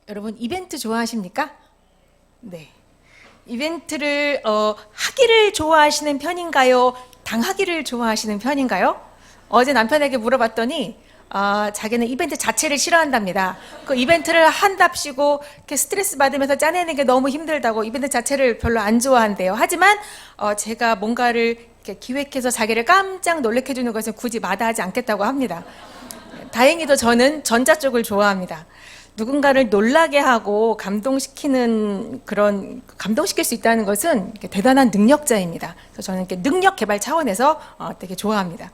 여러분 이벤트 좋아하십니까? 네. 이벤트를 하기를 좋아하시는 편인가요? 당하기를 좋아하시는 편인가요? 어제 남편에게 물어봤더니 자기는 이벤트 자체를 싫어한답니다. 그 이벤트를 한답시고 이렇게 스트레스 받으면서 짜내는 게 너무 힘들다고 이벤트 자체를 별로 안 좋아한대요. 하지만 제가 뭔가를 이렇게 기획해서 자기를 깜짝 놀래켜 주는 것은 굳이 마다하지 않겠다고 합니다. 다행히도 저는 전자 쪽을 좋아합니다. 누군가를 놀라게 하고 감동시킬 수 있다는 것은 대단한 능력자입니다. 그래서 저는 이렇게 능력 개발 차원에서 되게 좋아합니다.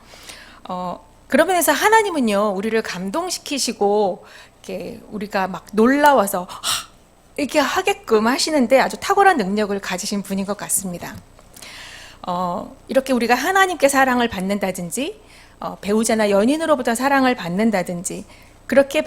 그런 면에서 하나님은요, 우리를 감동시키시고 이렇게 우리가 막 놀라워서 이렇게 하게끔 하시는데 아주 탁월한 능력을 가지신 분인 것 같습니다. 이렇게 우리가 하나님께 사랑을 받는다든지 배우자나 연인으로부터 사랑을 받는다든지 그렇게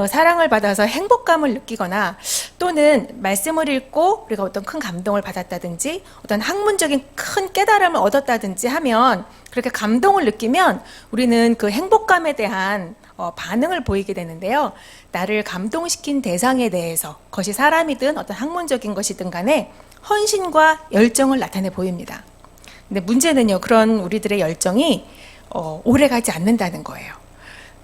사랑을 받아서 행복감을 느끼거나 또는 말씀을 읽고 우리가 어떤 큰 감동을 받았다든지 어떤 학문적인 큰 깨달음을 얻었다든지 하면 그렇게 감동을 느끼면 우리는 그 행복감에 대한 반응을 보이게 되는데요. 나를 감동시킨 대상에 대해서 그것이 사람이든 어떤 학문적인 것이든 간에 헌신과 열정을 나타내 보입니다. 근데 문제는요, 그런 우리들의 열정이 오래가지 않는다는 거예요.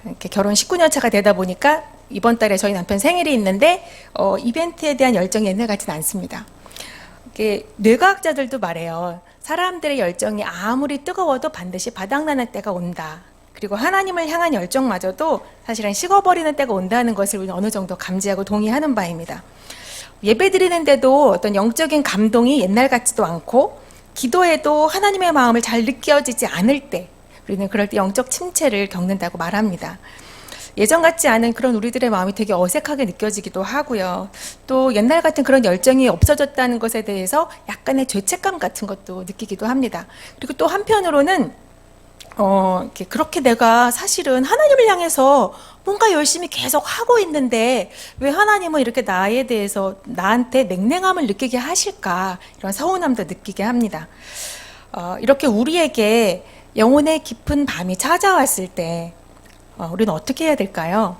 이렇게 결혼 19년 차가 되다 보니까 이번 달에 저희 남편 생일이 있는데 이벤트에 대한 열정이 옛날 같지는 않습니다. 이게 뇌과학자들도 말해요. 사람들의 열정이 아무리 뜨거워도 반드시 바닥나는 때가 온다. 그리고 하나님을 향한 열정마저도 사실은 식어버리는 때가 온다는 것을 우리는 어느 정도 감지하고 동의하는 바입니다. 예배 드리는데도 어떤 영적인 감동이 옛날 같지도 않고 기도에도 하나님의 마음을 잘 느껴지지 않을 때 우리는 그럴 때 영적 침체를 겪는다고 말합니다. 예전 같지 않은 그런 우리들의 마음이 되게 어색하게 느껴지기도 하고요. 또 옛날 같은 그런 열정이 없어졌다는 것에 대해서 약간의 죄책감 같은 것도 느끼기도 합니다. 그리고 또 한편으로는 그렇게 내가 사실은 하나님을 향해서 뭔가 열심히 계속 하고 있는데 왜 하나님은 이렇게 나에 대해서 나한테 냉랭함을 느끼게 하실까, 이런 서운함도 느끼게 합니다. 이렇게 우리에게 영혼의 깊은 밤이 찾아왔을 때 우리는 어떻게 해야 될까요?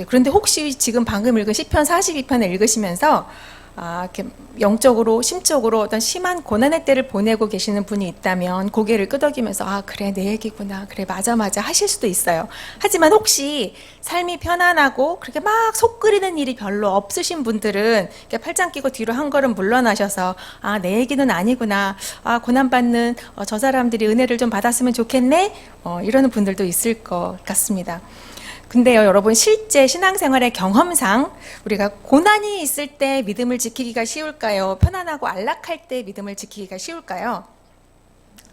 그런데 혹시 지금 방금 읽은 시편 42편을 읽으시면서 이렇게 영적으로 심적으로 어떤 심한 고난의 때를 보내고 계시는 분이 있다면 고개를 끄덕이면서 그래 내 얘기구나, 그래 맞아 하실 수도 있어요. 하지만 혹시 삶이 편안하고 그렇게 막 속 끓이는 일이 별로 없으신 분들은 이렇게 팔짱 끼고 뒤로 한 걸음 물러나셔서 내 얘기는 아니구나, 고난받는 저 사람들이 은혜를 좀 받았으면 좋겠네, 이러는 분들도 있을 것 같습니다. 근데요, 여러분, 실제 신앙생활의 경험상 우리가 고난이 있을 때 믿음을 지키기가 쉬울까요? 편안하고 안락할 때 믿음을 지키기가 쉬울까요?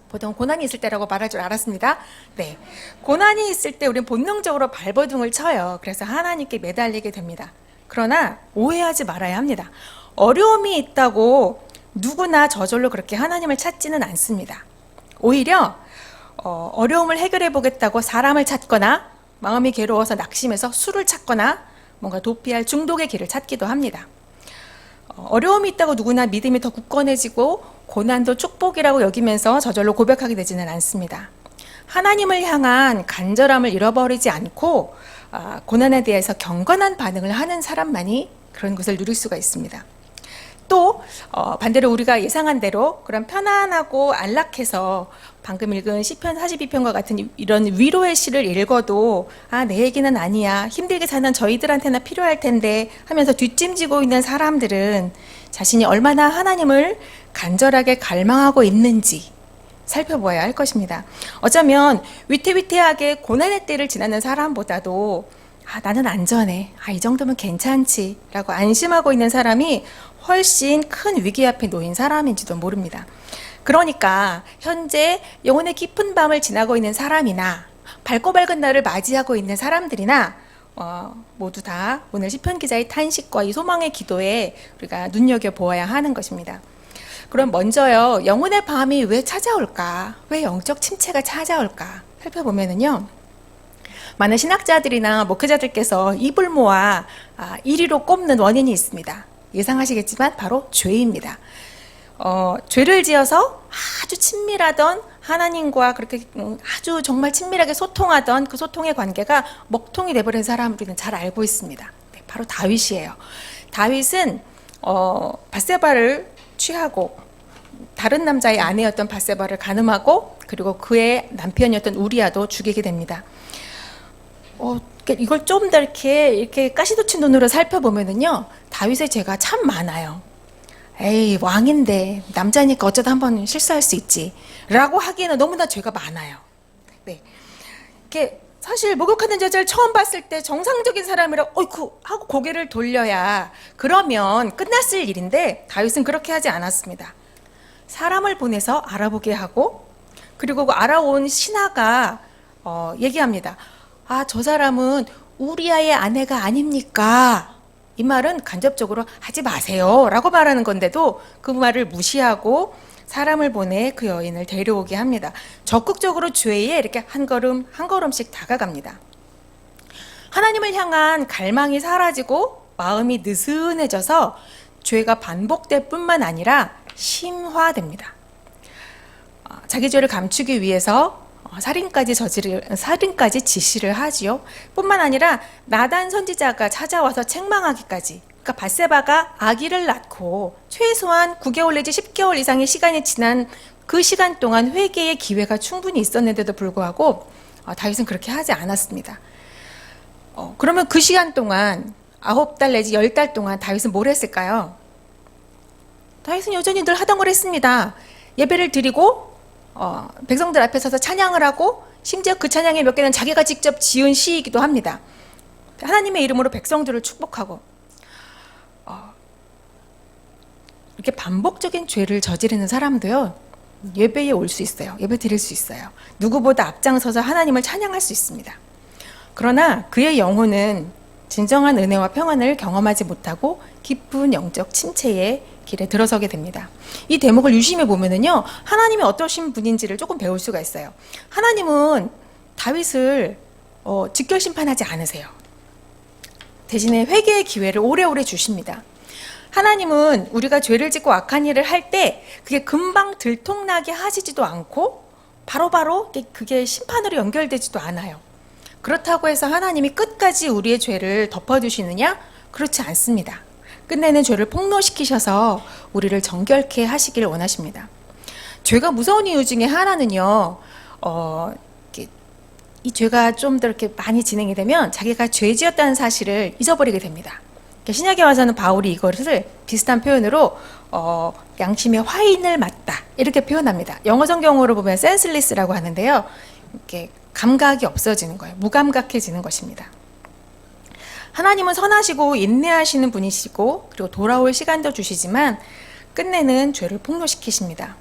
보통 고난이 있을 때라고 말할 줄 알았습니다. 네, 고난이 있을 때 우리는 본능적으로 발버둥을 쳐요. 그래서 하나님께 매달리게 됩니다. 그러나 오해하지 말아야 합니다. 어려움이 있다고 누구나 저절로 그렇게 하나님을 찾지는 않습니다. 오히려 어려움을 해결해 보겠다고 사람을 찾거나 마음이 괴로워서 낙심해서 술을 찾거나 뭔가 도피할 중독의 길을 찾기도 합니다. 어려움이 있다고 누구나 믿음이 더 굳건해지고 고난도 축복이라고 여기면서 저절로 고백하게 되지는 않습니다. 하나님을 향한 간절함을 잃어버리지 않고 고난에 대해서 경건한 반응을 하는 사람만이 그런 것을 누릴 수가 있습니다. 또 반대로 우리가 예상한 대로 그런 편안하고 안락해서 방금 읽은 시편 42편과 같은 이런 위로의 시를 읽어도 내 얘기는 아니야, 힘들게 사는 저희들한테나 필요할 텐데 하면서 뒷짐지고 있는 사람들은 자신이 얼마나 하나님을 간절하게 갈망하고 있는지 살펴보아야 할 것입니다. 어쩌면 위태위태하게 고난의 때를 지나는 사람보다도 나는 안전해, 이 정도면 괜찮지 라고 안심하고 있는 사람이 훨씬 큰 위기 앞에 놓인 사람인지도 모릅니다. 그러니까 현재 영혼의 깊은 밤을 지나고 있는 사람이나 밝고 밝은 날을 맞이하고 있는 사람들이나 모두 다 오늘 시편 기자의 탄식과 이 소망의 기도에 우리가 눈여겨보아야 하는 것입니다. 그럼 먼저요, 영혼의 밤이 왜 찾아올까? 왜 영적 침체가 찾아올까? 살펴보면은요, 많은 신학자들이나 목회자들께서 입을 모아 1위로 꼽는 원인이 있습니다. 예상하시겠지만 바로 죄입니다. 죄를 지어서 아주 친밀하던 하나님과 그렇게 아주 정말 친밀하게 소통하던 그 소통의 관계가 먹통이 돼버린 사람을 우리는 잘 알고 있습니다. 바로 다윗이에요. 다윗은 밧세바를 취하고 다른 남자의 아내였던 밧세바를 간음하고 그리고 그의 남편이었던 우리아도 죽이게 됩니다. 이걸 좀 더 이렇게 가시돋친 눈으로 살펴보면은요, 다윗의 죄가 참 많아요. 에이, 왕인데 남자니까 어쩌다 한번 실수할 수 있지 라고 하기에는 너무나 죄가 많아요. 네. 이게 사실 목욕하는 여자를 처음 봤을 때 정상적인 사람이라 어이쿠 하고 고개를 돌려야 그러면 끝났을 일인데 다윗은 그렇게 하지 않았습니다. 사람을 보내서 알아보게 하고 그리고 그 알아온 신하가 얘기합니다. 아, 저 사람은 우리아의 아내가 아닙니까? 이 말은 간접적으로 하지 마세요 라고 말하는 건데도 그 말을 무시하고 사람을 보내 그 여인을 데려오게 합니다. 적극적으로 죄에 이렇게 한 걸음 한 걸음씩 다가갑니다. 하나님을 향한 갈망이 사라지고 마음이 느슨해져서 죄가 반복될 뿐만 아니라 심화됩니다. 자기 죄를 감추기 위해서 살인까지 지시를 하지요. 뿐만 아니라 나단 선지자가 찾아와서 책망하기까지. 그러니까 밧세바가 아기를 낳고 최소한 9개월 내지 10개월 이상의 시간이 지난 그 시간 동안 회개의 기회가 충분히 있었는데도 불구하고 다윗은 그렇게 하지 않았습니다. 그러면 그 시간 동안 9달 내지 10달 동안 다윗은 뭘 했을까요? 다윗은 여전히 늘 하던 걸 했습니다. 예배를 드리고 백성들 앞에 서서 찬양을 하고 심지어 그 찬양의 몇 개는 자기가 직접 지은 시이기도 합니다. 하나님의 이름으로 백성들을 축복하고 이렇게 반복적인 죄를 저지르는 사람도요, 예배에 올 수 있어요. 예배 드릴 수 있어요. 누구보다 앞장서서 하나님을 찬양할 수 있습니다. 그러나 그의 영혼은 진정한 은혜와 평안을 경험하지 못하고 깊은 영적 침체의 길에 들어서게 됩니다. 이 대목을 유심히 보면은요, 하나님이 어떠신 분인지를 조금 배울 수가 있어요. 하나님은 다윗을 직결 심판하지 않으세요. 대신에 회개의 기회를 오래오래 주십니다. 하나님은 우리가 죄를 짓고 악한 일을 할 때 그게 금방 들통나게 하시지도 않고 바로바로 그게 심판으로 연결되지도 않아요. 그렇다고 해서 하나님이 끝까지 우리의 죄를 덮어두시느냐? 그렇지 않습니다. 끝내는 죄를 폭로시키셔서 우리를 정결케 하시길 원하십니다. 죄가 무서운 이유 중에 하나는요, 이 죄가 좀 더 이렇게 많이 진행이 되면 자기가 죄 지었다는 사실을 잊어버리게 됩니다. 신약에 와서는 바울이 이것을 비슷한 표현으로 양심의 화인을 맞다 이렇게 표현합니다. 영어 성경으로 보면 senseless라고 하는데요, 이렇게 감각이 없어지는 거예요. 무감각해지는 것입니다. 하나님은 선하시고 인내하시는 분이시고 그리고 돌아올 시간도 주시지만 끝내는 죄를 폭로시키십니다.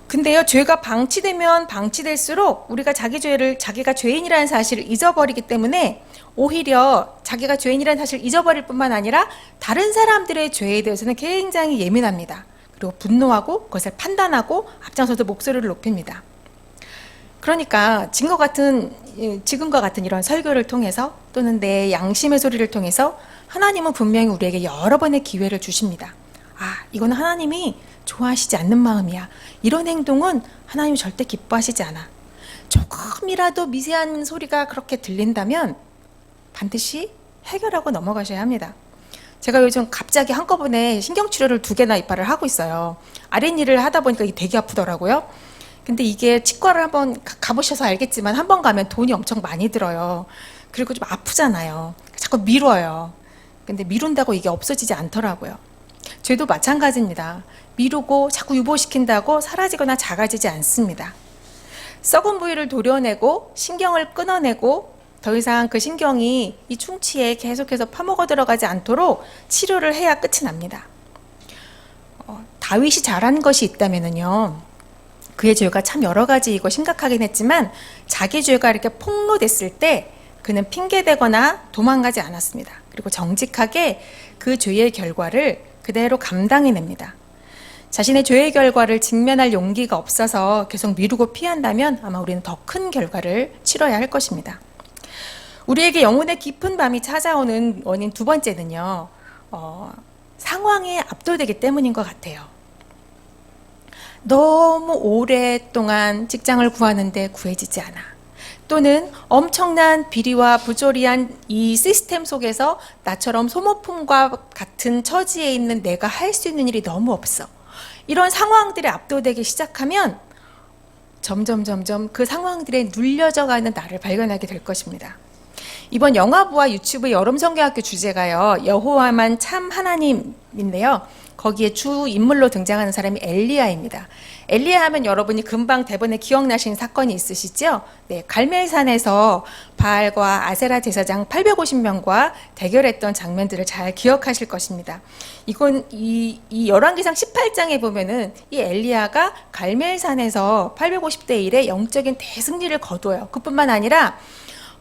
근데요, 죄가 방치되면 방치될수록 우리가 자기가 죄인이라는 사실을 잊어버리기 때문에 오히려 자기가 죄인이라는 사실을 잊어버릴 뿐만 아니라 다른 사람들의 죄에 대해서는 굉장히 예민합니다. 그리고 분노하고 그것을 판단하고 앞장서서 목소리를 높입니다. 그러니까 지금과 같은 이런 설교를 통해서 또는 내 양심의 소리를 통해서 하나님은 분명히 우리에게 여러 번의 기회를 주십니다. 이건 하나님이 좋아하시지 않는 마음이야. 이런 행동은 하나님이 절대 기뻐하시지 않아. 조금이라도 미세한 소리가 그렇게 들린다면 반드시 해결하고 넘어가셔야 합니다. 제가 요즘 갑자기 한꺼번에 신경치료를 2개나 입발을 하고 있어요. 아랫일을 하다 보니까 이게 되게 아프더라고요. 근데 이게 치과를 한번 가보셔서 알겠지만 한 번 가면 돈이 엄청 많이 들어요. 그리고 좀 아프잖아요. 자꾸 미뤄요. 근데 미룬다고 이게 없어지지 않더라고요. 죄도 마찬가지입니다. 미루고 자꾸 유보시킨다고 사라지거나 작아지지 않습니다. 썩은 부위를 도려내고 신경을 끊어내고 더 이상 그 신경이 이 충치에 계속해서 파먹어 들어가지 않도록 치료를 해야 끝이 납니다. 다윗이 잘한 것이 있다면요, 그의 죄가 참 여러 가지이고 심각하긴 했지만 자기 죄가 이렇게 폭로됐을 때 그는 핑계대거나 도망가지 않았습니다. 그리고 정직하게 그 죄의 결과를 그대로 감당해냅니다. 자신의 죄의 결과를 직면할 용기가 없어서 계속 미루고 피한다면 아마 우리는 더 큰 결과를 치러야 할 것입니다. 우리에게 영혼의 깊은 밤이 찾아오는 원인 2번째는요, 상황에 압도되기 때문인 것 같아요. 너무 오랫동안 직장을 구하는데 구해지지 않아. 또는 엄청난 비리와 부조리한 이 시스템 속에서 나처럼 소모품과 같은 처지에 있는 내가 할 수 있는 일이 너무 없어. 이런 상황들에 압도되기 시작하면 점점 그 상황들에 눌려져가는 나를 발견하게 될 것입니다. 이번 영화부와 유튜브 여름성경학교 주제가요, 여호와만 참 하나님인데요. 거기에 주 인물로 등장하는 사람이 엘리야입니다. 엘리야 하면 여러분이 금방 대본에 기억나시는 사건이 있으시죠? 네, 갈멜산에서 바알과 아세라 제사장 850명과 대결했던 장면들을 잘 기억하실 것입니다. 이건 이 열왕기상 18장에 보면은 이 엘리야가 갈멜산에서 850대 1의 영적인 대승리를 거둬요. 그뿐만 아니라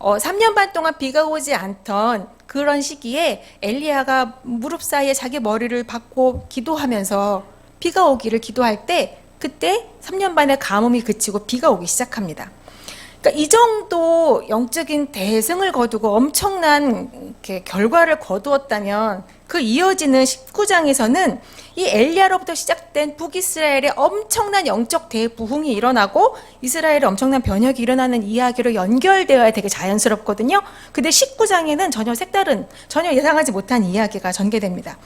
3년 반 동안 비가 오지 않던 그런 시기에 엘리야가 무릎 사이에 자기 머리를 박고 기도하면서 비가 오기를 기도할 때 그때 3년 반의 가뭄이 그치고 비가 오기 시작합니다. 그러니까 이 정도 영적인 대승을 거두고 엄청난 결과를 거두었다면 그 이어지는 19장에서는 이 엘리야로부터 시작된 북이스라엘의 엄청난 영적 대부흥이 일어나고 이스라엘의 엄청난 변혁이 일어나는 이야기로 연결되어야 되게 자연스럽거든요. 근데 19장에는 전혀 색다른, 전혀 예상하지 못한 이야기가 전개됩니다.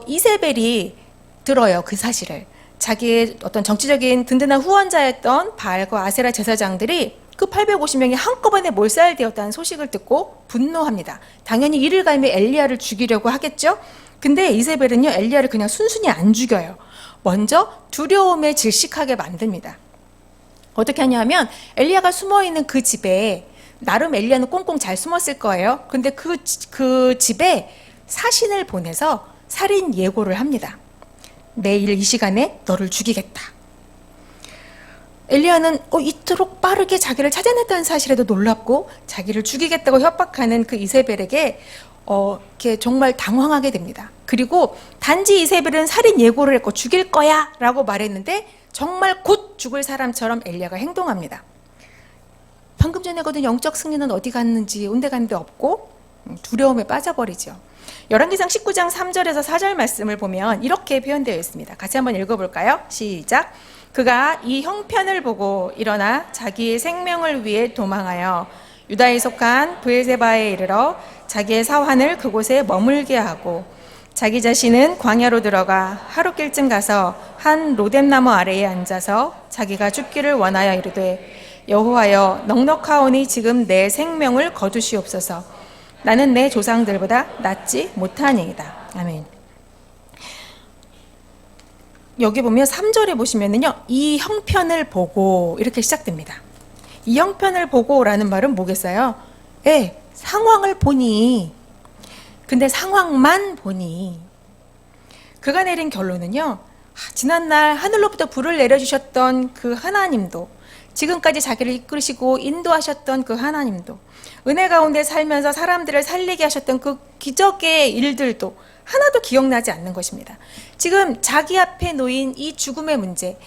이세벨이 들어요, 그 사실을. 자기의 어떤 정치적인 든든한 후원자였던 바알과 아세라 제사장들이 그 850명이 한꺼번에 몰살되었다는 소식을 듣고 분노합니다. 당연히 이를 갈며 엘리야를 죽이려고 하겠죠. 근데 이세벨은요, 엘리야를 그냥 순순히 안 죽여요. 먼저 두려움에 질식하게 만듭니다. 어떻게 하냐면 엘리야가 숨어있는 그 집에, 나름 엘리야는 꽁꽁 잘 숨었을 거예요. 근데 그 집에 사신을 보내서 살인 예고를 합니다. 내일 이 시간에 너를 죽이겠다. 엘리야는 이토록 빠르게 자기를 찾아냈다는 사실에도 놀랍고 자기를 죽이겠다고 협박하는 그 이세벨에게 이렇게 정말 당황하게 됩니다. 그리고 단지 이세벨은 살인 예고를 했고 죽일 거야 라고 말했는데 정말 곧 죽을 사람처럼 엘리야가 행동합니다. 방금 전에 거둔 영적 승리는 어디 갔는지 온데 간데 없고 두려움에 빠져버리죠. 열왕기상 19장 3절에서 4절 말씀을 보면 이렇게 표현되어 있습니다. 같이 한번 읽어볼까요? 시작. 그가 이 형편을 보고 일어나 자기의 생명을 위해 도망하여 유다에 속한 브에세바에 이르러 자기의 사환을 그곳에 머물게 하고 자기 자신은 광야로 들어가 하룻길쯤 가서 한 로뎀나무 아래에 앉아서 자기가 죽기를 원하여 이르되 여호와여 넉넉하오니 지금 내 생명을 거두시옵소서. 나는 내 조상들보다 낫지 못하니이다. 아멘. 여기 보면 3절에 보시면은요, 이 형편을 보고 이렇게 시작됩니다. 이 형편을 보고라는 말은 뭐겠어요? 상황을 보니. 근데 상황만 보니. 그가 내린 결론은요, 지난날 하늘로부터 불을 내려주셨던 그 하나님도, 지금까지 자기를 이끌으시고 인도하셨던 그 하나님도, 은혜 가운데 살면서 사람들을 살리게 하셨던 그 기적의 일들도 하나도 기억나지 않는 것입니다. 지금 자기 앞에 놓인 이 죽음의 문제,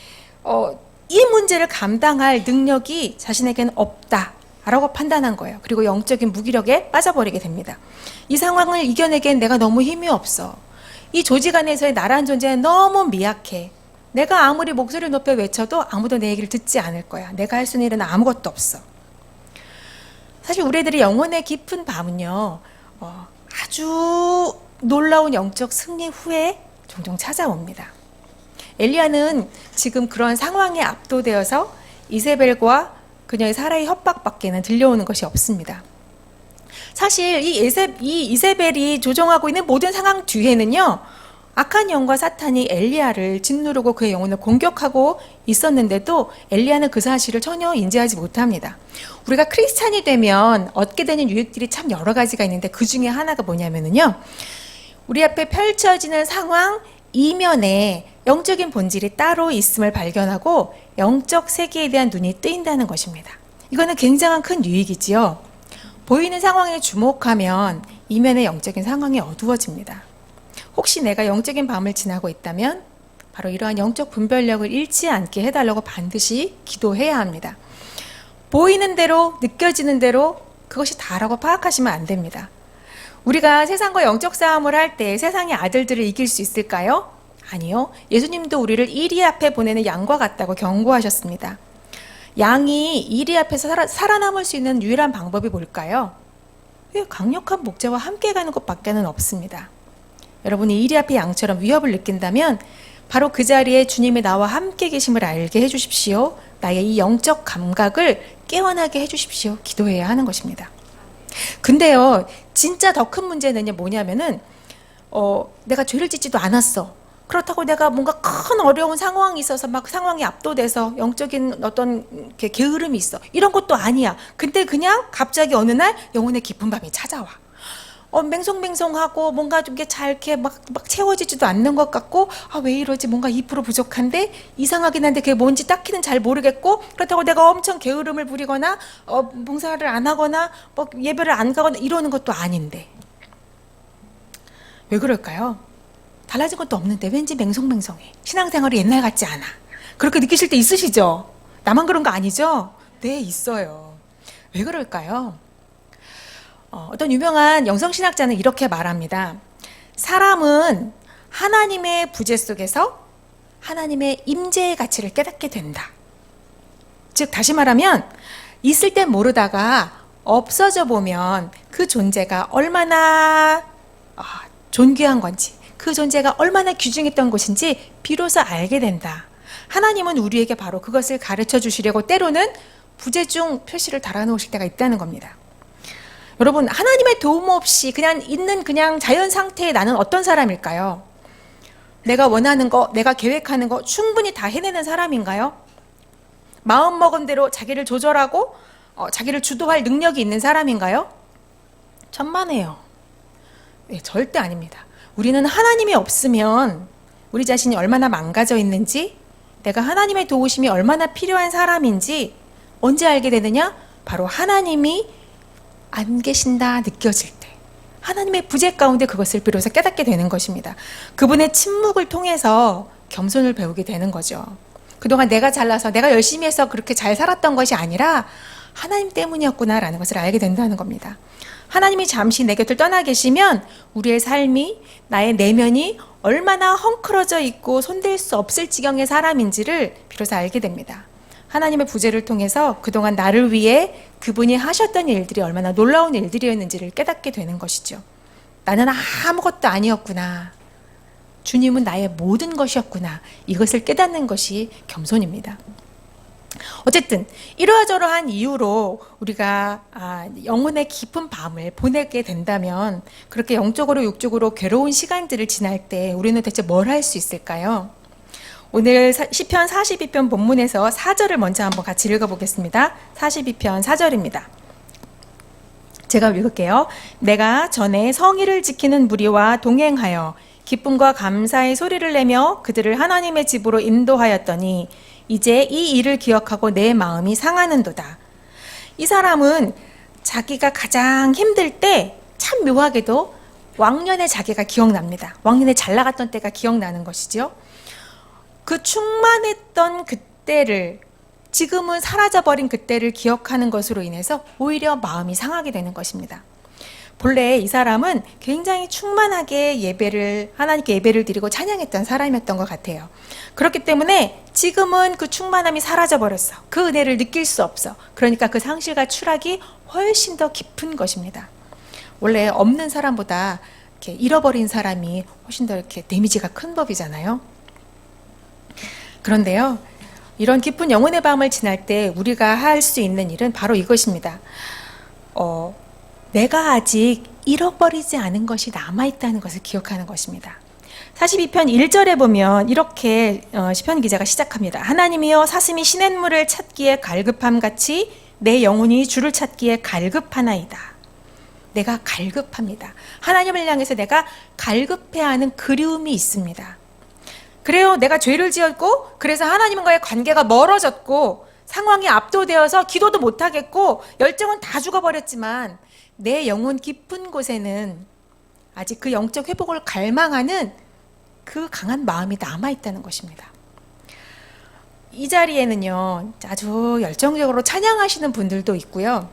이 문제를 감당할 능력이 자신에게는 없다라고 판단한 거예요. 그리고 영적인 무기력에 빠져버리게 됩니다. 이 상황을 이겨내기엔 내가 너무 힘이 없어. 이 조직 안에서의 나란 존재는 너무 미약해. 내가 아무리 목소리를 높여 외쳐도 아무도 내 얘기를 듣지 않을 거야. 내가 할 수 있는 일은 아무것도 없어. 사실 우리 애들의 영혼의 깊은 밤은요, 아주 놀라운 영적 승리 후에 종종 찾아옵니다. 엘리야는 지금 그런 상황에 압도되어서 이세벨과 그녀의 사라의 협박밖에는 들려오는 것이 없습니다. 사실 이 이세벨이 조종하고 있는 모든 상황 뒤에는요, 악한 영과 사탄이 엘리야를 짓누르고 그의 영혼을 공격하고 있었는데도 엘리야는 그 사실을 전혀 인지하지 못합니다. 우리가 크리스찬이 되면 얻게 되는 유익들이 참 여러 가지가 있는데 그 중에 하나가 뭐냐면요, 우리 앞에 펼쳐지는 상황 이면에 영적인 본질이 따로 있음을 발견하고 영적 세계에 대한 눈이 뜨인다는 것입니다. 이거는 굉장한 큰 유익이지요. 보이는 상황에 주목하면 이면의 영적인 상황이 어두워집니다. 혹시 내가 영적인 밤을 지나고 있다면 바로 이러한 영적 분별력을 잃지 않게 해달라고 반드시 기도해야 합니다. 보이는 대로, 느껴지는 대로 그것이 다라고 파악하시면 안 됩니다. 우리가 세상과 영적 싸움을 할 때 세상의 아들들을 이길 수 있을까요? 아니요. 예수님도 우리를 이리 앞에 보내는 양과 같다고 경고하셨습니다. 양이 이리 앞에서 살아남을 수 있는 유일한 방법이 뭘까요? 강력한 목자와 함께 가는 것밖에는 없습니다. 여러분이 이리 앞에 양처럼 위협을 느낀다면 바로 그 자리에 주님이 나와 함께 계심을 알게 해주십시오. 나의 이 영적 감각을 깨어나게 해주십시오. 기도해야 하는 것입니다. 근데요, 진짜 더 큰 문제는 뭐냐면은 내가 죄를 짓지도 않았어. 그렇다고 내가 뭔가 큰 어려운 상황이 있어서 막 상황이 압도돼서 영적인 어떤 게으름이 있어. 이런 것도 아니야. 근데 그냥 갑자기 어느 날 영혼의 깊은 밤이 찾아와. 맹송맹송하고 뭔가 좀 잘 이렇게 막 채워지지도 않는 것 같고, 왜 이러지? 뭔가 2% 부족한데? 이상하긴 한데 그게 뭔지 딱히는 잘 모르겠고, 그렇다고 내가 엄청 게으름을 부리거나, 봉사를 안 하거나, 예배를 안 가거나 이러는 것도 아닌데. 왜 그럴까요? 달라진 것도 없는데 왠지 맹송맹송해. 신앙생활이 옛날 같지 않아. 그렇게 느끼실 때 있으시죠? 나만 그런 거 아니죠? 네, 있어요. 왜 그럴까요? 어떤 유명한 영성신학자는 이렇게 말합니다. 사람은 하나님의 부재 속에서 하나님의 임재의 가치를 깨닫게 된다. 즉 다시 말하면 있을 땐 모르다가 없어져 보면 그 존재가 얼마나 존귀한 건지, 그 존재가 얼마나 귀중했던 것인지 비로소 알게 된다. 하나님은 우리에게 바로 그것을 가르쳐 주시려고 때로는 부재중 표시를 달아놓으실 때가 있다는 겁니다. 여러분, 하나님의 도움 없이 그냥 있는 그냥 자연 상태에 나는 어떤 사람일까요? 내가 원하는 거, 내가 계획하는 거 충분히 다 해내는 사람인가요? 마음먹은 대로 자기를 조절하고 자기를 주도할 능력이 있는 사람인가요? 천만에요. 네, 절대 아닙니다. 우리는 하나님이 없으면 우리 자신이 얼마나 망가져 있는지, 내가 하나님의 도우심이 얼마나 필요한 사람인지 언제 알게 되느냐? 바로 하나님이 안 계신다 느껴질 때, 하나님의 부재 가운데 그것을 비로소 깨닫게 되는 것입니다. 그분의 침묵을 통해서 겸손을 배우게 되는 거죠. 그동안 내가 잘나서 내가 열심히 해서 그렇게 잘 살았던 것이 아니라 하나님 때문이었구나라는 것을 알게 된다는 겁니다. 하나님이 잠시 내 곁을 떠나 계시면 우리의 삶이, 나의 내면이 얼마나 헝클어져 있고 손댈 수 없을 지경의 사람인지를 비로소 알게 됩니다. 하나님의 부재를 통해서 그동안 나를 위해 그분이 하셨던 일들이 얼마나 놀라운 일들이었는지를 깨닫게 되는 것이죠. 나는 아무것도 아니었구나. 주님은 나의 모든 것이었구나. 이것을 깨닫는 것이 겸손입니다. 어쨌든 이러저러한 이유로 우리가 영혼의 깊은 밤을 보내게 된다면, 그렇게 영적으로 육적으로 괴로운 시간들을 지날 때 우리는 대체 뭘 할 수 있을까요? 오늘 시편 42편 본문에서 4절을 먼저 한번 같이 읽어보겠습니다. 42편 4절입니다. 제가 읽을게요. 내가 전에 성의를 지키는 무리와 동행하여 기쁨과 감사의 소리를 내며 그들을 하나님의 집으로 인도하였더니 이제 이 일을 기억하고 내 마음이 상하는도다. 이 사람은 자기가 가장 힘들 때 참 묘하게도 왕년에 자기가 기억납니다. 왕년에 잘 나갔던 때가 기억나는 것이죠. 그 충만했던 그때를, 지금은 사라져버린 그때를 기억하는 것으로 인해서 오히려 마음이 상하게 되는 것입니다. 본래 이 사람은 굉장히 충만하게 하나님께 예배를 드리고 찬양했던 사람이었던 것 같아요. 그렇기 때문에 지금은 그 충만함이 사라져버렸어. 그 은혜를 느낄 수 없어. 그러니까 그 상실과 추락이 훨씬 더 깊은 것입니다. 원래 없는 사람보다 이렇게 잃어버린 사람이 훨씬 더 이렇게 데미지가 큰 법이잖아요. 그런데요, 이런 깊은 영혼의 밤을 지날 때 우리가 할 수 있는 일은 바로 이것입니다. 내가 아직 잃어버리지 않은 것이 남아있다는 것을 기억하는 것입니다. 42편 1절에 보면 이렇게 시편 기자가 시작합니다. 하나님이여 사슴이 시냇물을 찾기에 갈급함같이 내 영혼이 주를 찾기에 갈급하나이다. 내가 갈급합니다. 하나님을 향해서 내가 갈급해하는 그리움이 있습니다. 그래요, 내가 죄를 지었고 그래서 하나님과의 관계가 멀어졌고 상황이 압도되어서 기도도 못하겠고 열정은 다 죽어버렸지만 내 영혼 깊은 곳에는 아직 그 영적 회복을 갈망하는 그 강한 마음이 남아있다는 것입니다. 이 자리에는요, 아주 열정적으로 찬양하시는 분들도 있고요.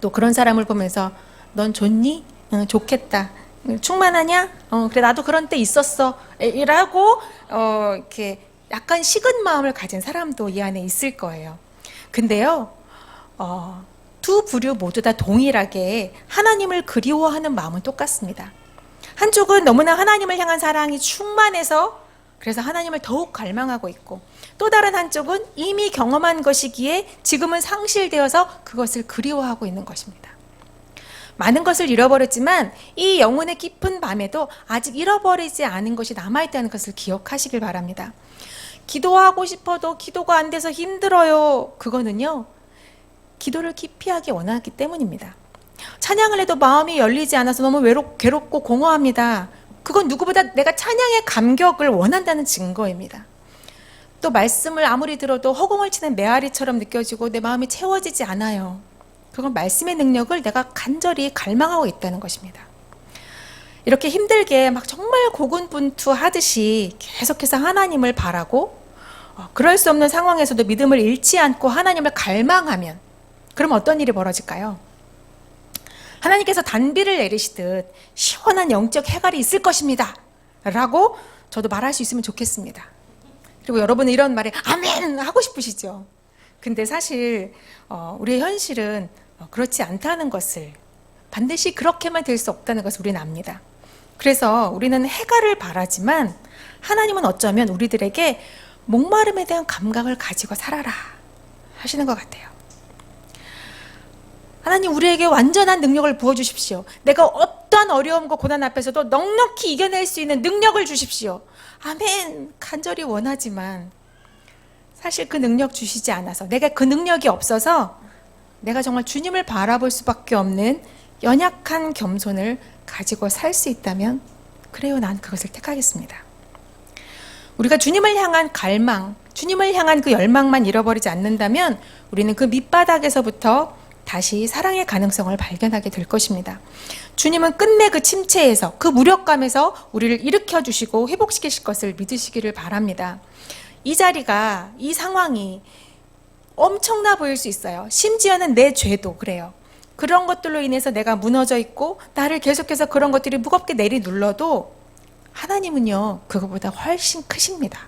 또 그런 사람을 보면서 넌 좋니? 응, 좋겠다. 충만하냐? 그래, 나도 그런 때 있었어. 이라고 이렇게 약간 식은 마음을 가진 사람도 이 안에 있을 거예요. 근데요, 두 부류 모두 다 동일하게 하나님을 그리워하는 마음은 똑같습니다. 한쪽은 너무나 하나님을 향한 사랑이 충만해서 그래서 하나님을 더욱 갈망하고 있고, 또 다른 한쪽은 이미 경험한 것이기에 지금은 상실되어서 그것을 그리워하고 있는 것입니다. 많은 것을 잃어버렸지만 이 영혼의 깊은 밤에도 아직 잃어버리지 않은 것이 남아있다는 것을 기억하시길 바랍니다. 기도하고 싶어도 기도가 안 돼서 힘들어요. 그거는요, 기도를 기피하기 원하기 때문입니다. 찬양을 해도 마음이 열리지 않아서 너무 괴롭고 공허합니다. 그건 누구보다 내가 찬양의 감격을 원한다는 증거입니다. 또 말씀을 아무리 들어도 허공을 치는 메아리처럼 느껴지고 내 마음이 채워지지 않아요. 그건 말씀의 능력을 내가 간절히 갈망하고 있다는 것입니다. 이렇게 힘들게 막 정말 고군분투하듯이 계속해서 하나님을 바라고, 그럴 수 없는 상황에서도 믿음을 잃지 않고 하나님을 갈망하면, 그럼 어떤 일이 벌어질까요? 하나님께서 단비를 내리시듯 시원한 영적 해갈이 있을 것입니다 라고 저도 말할 수 있으면 좋겠습니다. 그리고 여러분은 이런 말에 아멘 하고 싶으시죠? 근데 사실 우리의 현실은 그렇지 않다는 것을, 반드시 그렇게만 될 수 없다는 것을 우리는 압니다. 그래서 우리는 해갈을 바라지만 하나님은 어쩌면 우리들에게 목마름에 대한 감각을 가지고 살아라 하시는 것 같아요. 하나님, 우리에게 완전한 능력을 부어주십시오. 내가 어떠한 어려움과 고난 앞에서도 넉넉히 이겨낼 수 있는 능력을 주십시오. 아멘 간절히 원하지만 사실 그 능력 주시지 않아서, 내가 그 능력이 없어서 내가 정말 주님을 바라볼 수밖에 없는 연약한 겸손을 가지고 살 수 있다면, 그래요, 난 그것을 택하겠습니다. 우리가 주님을 향한 갈망, 주님을 향한 그 열망만 잃어버리지 않는다면 우리는 그 밑바닥에서부터 다시 사랑의 가능성을 발견하게 될 것입니다. 주님은 끝내 그 침체에서, 그 무력감에서 우리를 일으켜 주시고 회복시키실 것을 믿으시기를 바랍니다. 이 자리가, 이 상황이 엄청나 보일 수 있어요. 심지어는 내 죄도 그래요. 그런 것들로 인해서 내가 무너져 있고 나를 계속해서 그런 것들이 무겁게 내리눌러도 하나님은요, 그것보다 훨씬 크십니다.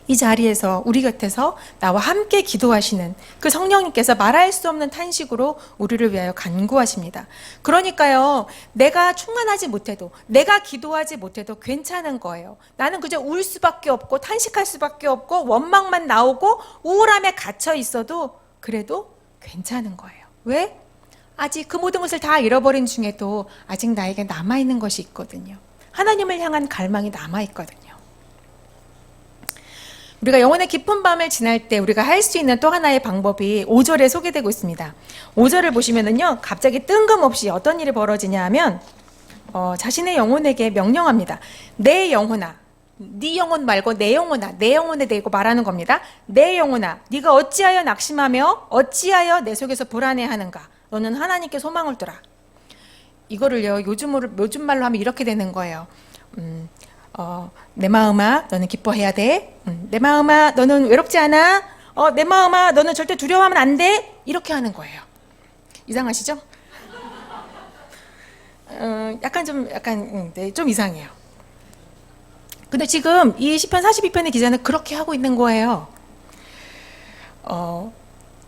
이 자리에서 우리 곁에서 나와 함께 기도하시는 그 성령님께서 말할 수 없는 탄식으로 우리를 위하여 간구하십니다. 그러니까요, 내가 충만하지 못해도, 내가 기도하지 못해도 괜찮은 거예요. 나는 그저 울 수밖에 없고 탄식할 수밖에 없고 원망만 나오고 우울함에 갇혀 있어도 그래도 괜찮은 거예요. 왜? 아직 그 모든 것을 다 잃어버린 중에도 아직 나에게 남아있는 것이 있거든요. 하나님을 향한 갈망이 남아있거든요. 우리가 영혼의 깊은 밤을 지날 때 우리가 할 수 있는 또 하나의 방법이 5절에 소개되고 있습니다. 5절을 보시면은요, 갑자기 뜬금없이 어떤 일이 벌어지냐 하면 자신의 영혼에게 명령합니다. 내 영혼아, 네 영혼 말고 내 영혼아, 내 영혼에 대고 말하는 겁니다. 내 영혼아, 네가 어찌하여 낙심하며 어찌하여 내 속에서 불안해하는가? 너는 하나님께 소망을 두라. 이거를요, 요즘 말로 하면 이렇게 되는 거예요. 내 마음아, 너는 기뻐해야 돼. 내 마음아, 너는 외롭지 않아. 내 마음아, 너는 절대 두려워하면 안 돼. 이렇게 하는 거예요. 이상하시죠? 좀 이상해요. 근데 지금 이 시편 42편의 기자는 그렇게 하고 있는 거예요.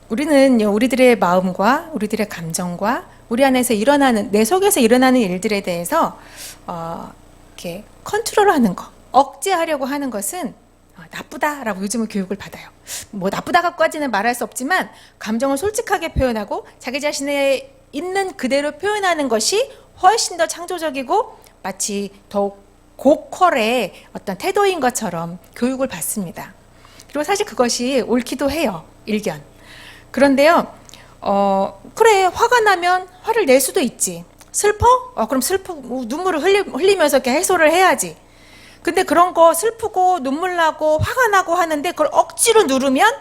우리는요, 우리들의 마음과 우리들의 감정과 우리 안에서 일어나는, 내 속에서 일어나는 일들에 대해서 이렇게 컨트롤하는 거, 억제하려고 하는 것은 나쁘다라고 요즘은 교육을 받아요. 뭐 나쁘다고까지는 말할 수 없지만 감정을 솔직하게 표현하고 자기 자신의 있는 그대로 표현하는 것이 훨씬 더 창조적이고 마치 더욱 고퀄의 어떤 태도인 것처럼 교육을 받습니다. 그리고 사실 그것이 옳기도 해요. 일견. 그런데요, 그래, 화가 나면 화를 낼 수도 있지. 슬퍼? 그럼 눈물을 흘리면서 이렇게 해소를 해야지. 근데 그런 거 슬프고 눈물 나고 화가 나고 하는데 그걸 억지로 누르면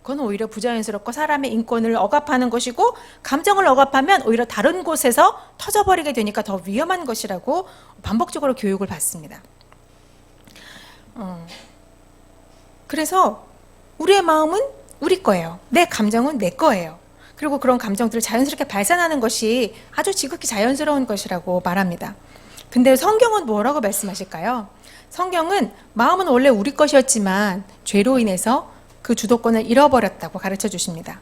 그건 오히려 부자연스럽고 사람의 인권을 억압하는 것이고, 감정을 억압하면 오히려 다른 곳에서 터져버리게 되니까 더 위험한 것이라고 반복적으로 교육을 받습니다. 그래서 우리의 마음은 우리 거예요. 내 감정은 내 거예요. 그리고 그런 감정들을 자연스럽게 발산하는 것이 아주 지극히 자연스러운 것이라고 말합니다. 근데 성경은 뭐라고 말씀하실까요? 성경은 마음은 원래 우리 것이었지만 죄로 인해서 그 주도권을 잃어버렸다고 가르쳐 주십니다.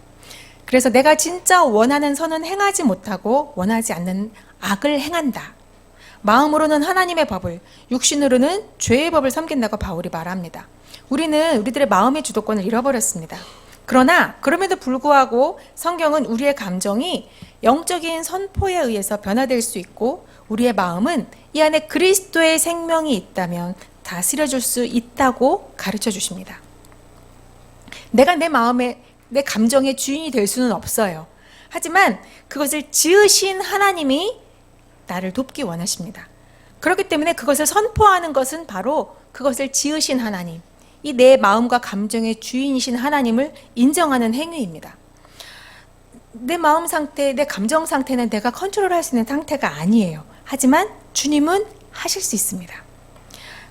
그래서 내가 진짜 원하는 선은 행하지 못하고 원하지 않는 악을 행한다. 마음으로는 하나님의 법을, 육신으로는 죄의 법을 섬긴다고 바울이 말합니다. 우리는 우리들의 마음의 주도권을 잃어버렸습니다. 그러나 그럼에도 불구하고 성경은 우리의 감정이 영적인 선포에 의해서 변화될 수 있고 우리의 마음은 이 안에 그리스도의 생명이 있다면 다스려줄 수 있다고 가르쳐 주십니다. 내가 내 마음의, 내 감정의 주인이 될 수는 없어요. 하지만 그것을 지으신 하나님이 나를 돕기 원하십니다. 그렇기 때문에 그것을 선포하는 것은 바로 그것을 지으신 하나님, 이 내 마음과 감정의 주인이신 하나님을 인정하는 행위입니다. 내 마음 상태, 내 감정 상태는 내가 컨트롤할 수 있는 상태가 아니에요. 하지만 주님은 하실 수 있습니다.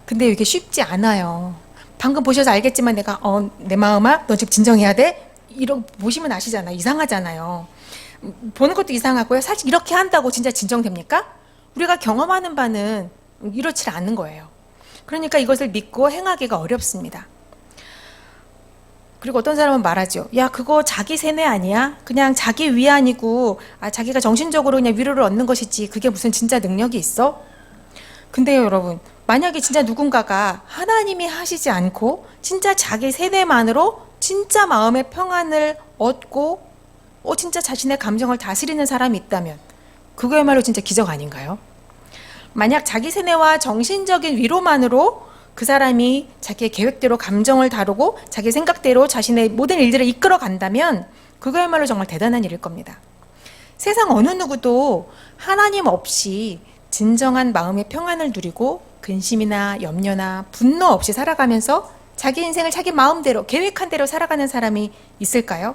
근데 이게 쉽지 않아요. 방금 보셔서 알겠지만 내가 내 마음아, 너 지금 진정해야 돼? 이런 보시면 아시잖아요. 이상하잖아요. 보는 것도 이상하고요. 사실 이렇게 한다고 진짜 진정됩니까? 우리가 경험하는 바는 이렇지 않는 거예요. 그러니까 이것을 믿고 행하기가 어렵습니다. 그리고 어떤 사람은 말하죠. 야, 그거 자기 세뇌 아니야? 그냥 자기 위안이고 자기가 정신적으로 그냥 위로를 얻는 것이지 그게 무슨 진짜 능력이 있어? 근데요, 여러분, 만약에 진짜 누군가가 하나님이 하시지 않고 진짜 자기 세뇌만으로 진짜 마음의 평안을 얻고 진짜 자신의 감정을 다스리는 사람이 있다면 그거야말로 진짜 기적 아닌가요? 만약 자기 세뇌와 정신적인 위로만으로 그 사람이 자기의 계획대로 감정을 다루고 자기 생각대로 자신의 모든 일들을 이끌어 간다면 그거야말로 정말 대단한 일일 겁니다. 세상 어느 누구도 하나님 없이 진정한 마음의 평안을 누리고 근심이나 염려나 분노 없이 살아가면서 자기 인생을 자기 마음대로 계획한 대로 살아가는 사람이 있을까요?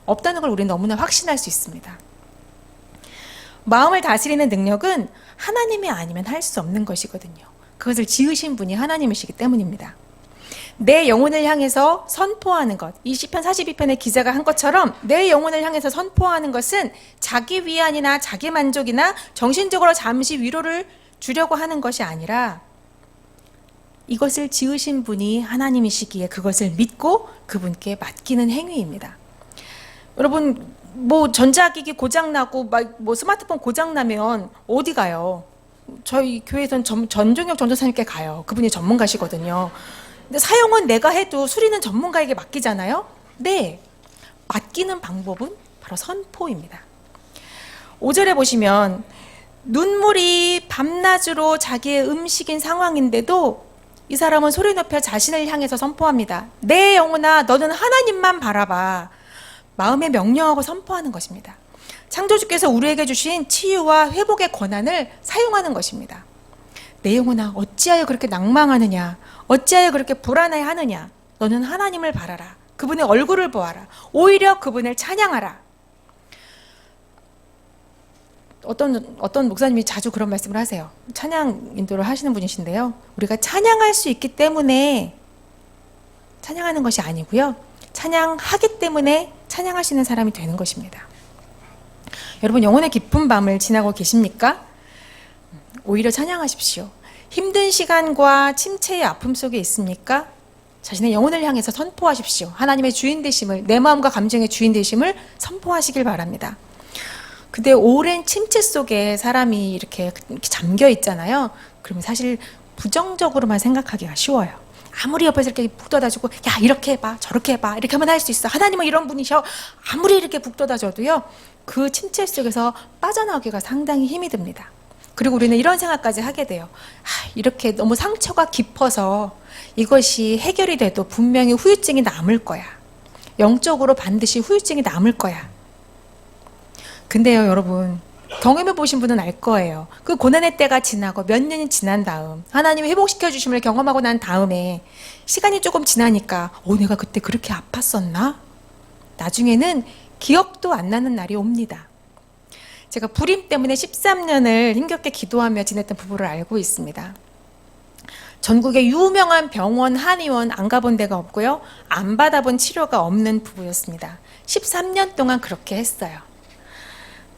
없다는 걸 우리는 너무나 확신할 수 있습니다. 마음을 다스리는 능력은 하나님이 아니면 할 수 없는 것이거든요. 그것을 지으신 분이 하나님이시기 때문입니다. 내 영혼을 향해서 선포하는 것, 이 시편 42편의 기자가 한 것처럼 내 영혼을 향해서 선포하는 것은 자기 위안이나 자기 만족이나 정신적으로 잠시 위로를 주려고 하는 것이 아니라 이것을 지으신 분이 하나님이시기에 그것을 믿고 그분께 맡기는 행위입니다. 여러분, 전자기기 고장나고 스마트폰 고장나면 어디 가요? 저희 교회에서는 전종혁 전도사님께 가요. 그분이 전문가시거든요. 근데 사용은 내가 해도 수리는 전문가에게 맡기잖아요. 네, 맡기는 방법은 바로 선포입니다. 5절에 보시면 눈물이 밤낮으로 자기의 음식인 상황인데도 이 사람은 소리 높여 자신을 향해서 선포합니다. 내 영혼아, 너는 하나님만 바라봐. 마음에 명령하고 선포하는 것입니다. 창조주께서 우리에게 주신 치유와 회복의 권한을 사용하는 것입니다. 내 영혼아, 어찌하여 그렇게 낭망하느냐? 어찌하여 그렇게 불안해하느냐? 너는 하나님을 바라라. 그분의 얼굴을 보아라. 오히려 그분을 찬양하라. 어떤 목사님이 자주 그런 말씀을 하세요. 찬양 인도를 하시는 분이신데요. 우리가 찬양할 수 있기 때문에 찬양하는 것이 아니고요. 찬양하기 때문에 찬양하시는 사람이 되는 것입니다. 여러분, 영혼의 깊은 밤을 지나고 계십니까? 오히려 찬양하십시오. 힘든 시간과 침체의 아픔 속에 있습니까? 자신의 영혼을 향해서 선포하십시오. 하나님의 주인 되심을, 내 마음과 감정의 주인 되심을 선포하시길 바랍니다. 근데 오랜 침체 속에 사람이 이렇게 잠겨 있잖아요. 그러면 사실 부정적으로만 생각하기가 쉬워요. 아무리 옆에서 이렇게 북돋아주고 야, 이렇게 해봐, 저렇게 해봐, 이렇게 하면 할 수 있어, 하나님은 이런 분이셔, 아무리 이렇게 북돋아줘도요, 그 침체 속에서 빠져나오기가 상당히 힘이 듭니다. 그리고 우리는 이런 생각까지 하게 돼요. 이렇게 너무 상처가 깊어서 이것이 해결이 돼도 분명히 후유증이 남을 거야. 영적으로 반드시 후유증이 남을 거야. 근데요, 여러분, 경험해 보신 분은 알 거예요. 그 고난의 때가 지나고 몇 년이 지난 다음 하나님이 회복시켜 주심을 경험하고 난 다음에 시간이 조금 지나니까 내가 그때 그렇게 아팠었나? 나중에는 기억도 안 나는 날이 옵니다. 제가 불임 때문에 13년을 힘겹게 기도하며 지냈던 부부를 알고 있습니다. 전국의 유명한 병원, 한의원 안 가본 데가 없고요. 안 받아본 치료가 없는 부부였습니다. 13년 동안 그렇게 했어요.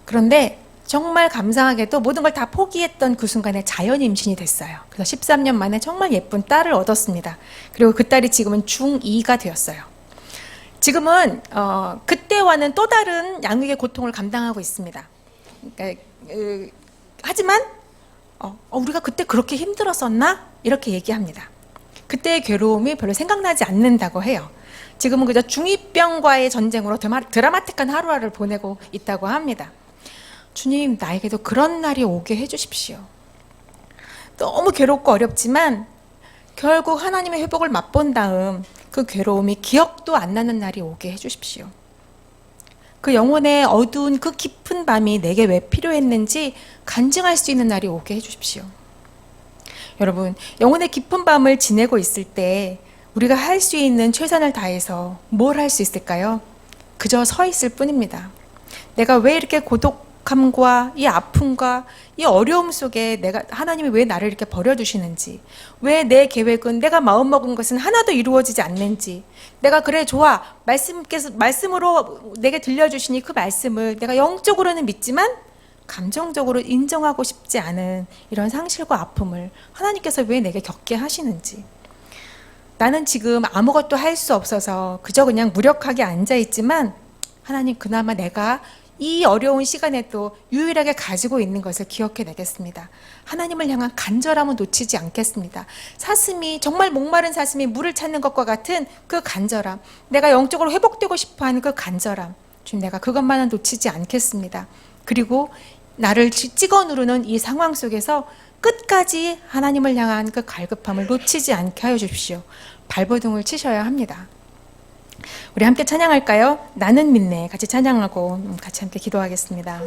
그런데 정말 감사하게도 모든 걸 다 포기했던 그 순간에 자연 임신이 됐어요. 그래서 13년 만에 정말 예쁜 딸을 얻었습니다. 그리고 그 딸이 지금은 중2가 되었어요. 지금은 그때와는 또 다른 양육의 고통을 감당하고 있습니다. 그러니까, 하지만 우리가 그때 그렇게 힘들었었나? 이렇게 얘기합니다. 그때의 괴로움이 별로 생각나지 않는다고 해요. 지금은 그저 중2병과의 전쟁으로 드라마틱한 하루하루를 보내고 있다고 합니다. 주님, 나에게도 그런 날이 오게 해주십시오. 너무 괴롭고 어렵지만 결국 하나님의 회복을 맛본 다음 그 괴로움이 기억도 안 나는 날이 오게 해주십시오. 그 영혼의 어두운 그 깊은 밤이 내게 왜 필요했는지 간증할 수 있는 날이 오게 해주십시오. 여러분, 영혼의 깊은 밤을 지내고 있을 때 우리가 할 수 있는 최선을 다해서 뭘 할 수 있을까요? 그저 서 있을 뿐입니다. 내가 왜 이렇게 고독함과 이 아픔과 이 어려움 속에 하나님이 왜 나를 이렇게 버려두시는지, 왜 내 계획은 내가 마음먹은 것은 하나도 이루어지지 않는지, 내가 그래 좋아 말씀으로 내게 들려주시니 그 말씀을 내가 영적으로는 믿지만 감정적으로 인정하고 싶지 않은 이런 상실과 아픔을 하나님께서 왜 내게 겪게 하시는지, 나는 지금 아무것도 할 수 없어서 그저 그냥 무력하게 앉아있지만 하나님, 그나마 내가 이 어려운 시간에도 유일하게 가지고 있는 것을 기억해내겠습니다. 하나님을 향한 간절함은 놓치지 않겠습니다. 사슴이, 정말 목마른 사슴이 물을 찾는 것과 같은 그 간절함, 내가 영적으로 회복되고 싶어하는 그 간절함, 주님, 내가 그것만은 놓치지 않겠습니다. 그리고 나를 찍어 누르는 이 상황 속에서 끝까지 하나님을 향한 그 갈급함을 놓치지 않게 하여 주십시오. 발버둥을 치셔야 합니다. 우리 함께 찬양할까요? 나는 믿네. 같이 찬양하고 같이 함께 기도하겠습니다.